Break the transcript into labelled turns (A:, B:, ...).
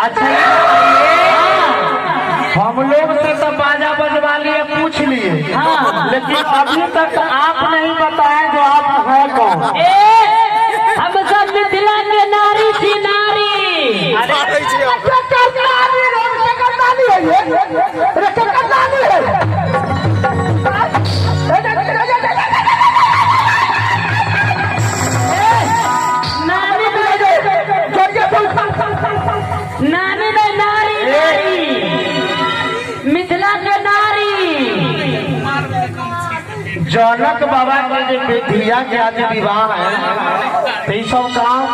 A: अच्छा हम लोग से तो बाजा बजवा लिए पूछ लिए, लेकिन अभी तक आप नहीं बताए जो आप है कौन।
B: हम सब मिथिला के नारी थी नारी। नानी ने नारी मिथिला के नारी।
A: जनक बाबा के जो बेटिया के आज विवाह है, सब काम